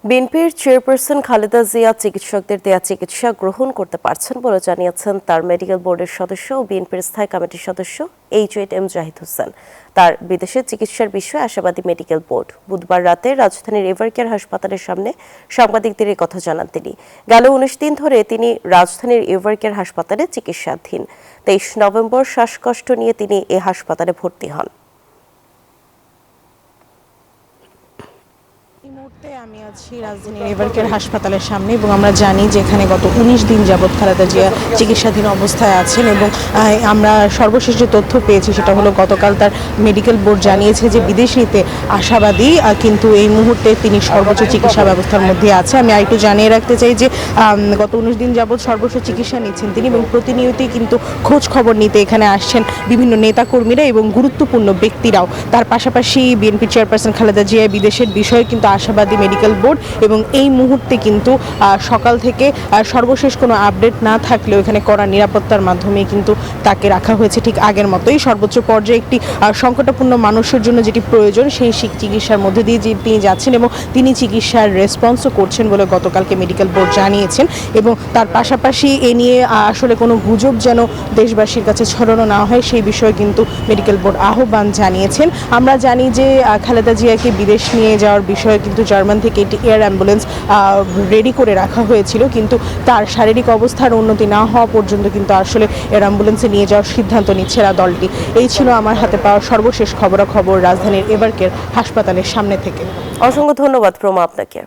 বিএনপির চেয়ারপারসন খালেদা জিয়া চিকিৎসকদের দেয়া চিকিৎসা গ্রহণ করতে পারছেন বলে জানিয়েছেন তার মেডিকেল বোর্ডের সদস্য ও বিএনপির স্থায়ী কমিটির সদস্য এইচ.এম জাহিদ হোসেন। তার বিদেশে চিকিৎসার বিষয়ে আশাবাদী মেডিকেল বোর্ড। বুধবার রাতে রাজধানীর এভারকেয়ার হাসপাতালের সামনে সাংবাদিকদের এই কথা জানান তিনি। গেল ১৯ দিন ধরে তিনি রাজধানীর এভারকেয়ার হাসপাতালে চিকিৎসাধীন। ২৩ নভেম্বর শ্বাসকষ্ট নিয়ে তিনি এ হাসপাতালে ভর্তি হন। এই মুহূর্তে আমি আছি রাজধানীর এভারকেয়ার হাসপাতালের সামনে এবং আমরা জানি যে এখানে গত ১৯ দিন যাবৎ খালেদা জিয়া চিকিৎসাধীন অবস্থায় আছেন এবং আমরা সর্বশেষ যে তথ্য পেয়েছি সেটা হলো গতকাল তার মেডিকেল বোর্ড জানিয়েছে যে বিদেশ নিতে আশাবাদী, কিন্তু এই মুহূর্তে তিনি সর্বোচ্চ চিকিৎসা ব্যবস্থার মধ্যে আছে। আমি আরেকটু জানিয়ে রাখতে চাই যে গত ১৯ দিন যাবৎ সর্বোচ্চ চিকিৎসা নিচ্ছেন তিনি এবং প্রতিনিয়তই কিন্তু খোঁজ খবর নিতে এখানে আসছেন বিভিন্ন নেতাকর্মীরা এবং গুরুত্বপূর্ণ ব্যক্তিরাও। তার পাশাপাশি বিএনপি চেয়ারপারসন খালেদা জিয়া বিদেশের বিষয়ে কিন্তু আশাবাদী মেডিকেল বোর্ড এবং এই মুহূর্তে কিন্তু সকাল থেকে সর্বশেষ কোনো আপডেট না থাকলেও এখানে কড়া নিরাপত্তার মাধ্যমে কিন্তু তাকে রাখা হয়েছে ঠিক আগের মতোই। সর্বোচ্চ পর্যায়ে একটি সংকটাপন্ন মানুষের জন্য যেটি প্রয়োজন সেই চিকিৎসার মধ্যে দিয়ে তিনি যাচ্ছেন এবং তিনি চিকিৎসার রেসপন্সও করছেন বলে গতকালকে মেডিকেল বোর্ড জানিয়েছেন। এবং তার পাশাপাশি এ নিয়ে আসলে কোনো গুজব যেন দেশবাসীর কাছে ছড়ানো না হয় সেই বিষয়ে কিন্তু মেডিকেল বোর্ড আহ্বান জানিয়েছেন। আমরা জানি যে খালেদা জিয়াকে বিদেশ নিয়ে যাওয়ার বিষয়ে কিন্তু জার্মান থেকে একটি এয়ার অ্যাম্বুলেন্স রেডি করে রাখা হয়েছিল, কিন্তু তার শারীরিক অবস্থার উন্নতি না হওয়া পর্যন্ত কিন্তু আসলে এয়ার অ্যাম্বুলেন্সে নিয়ে যাওয়ার সিদ্ধান্ত নিচ্ছে না দলটি। এই ছিল আমার হাতে পাওয়া সর্বশেষ খবরাখবর রাজধানীর এভারকেয়ার হাসপাতালের সামনে থেকে। অসংখ্য ধন্যবাদ প্রমা আপনাকে।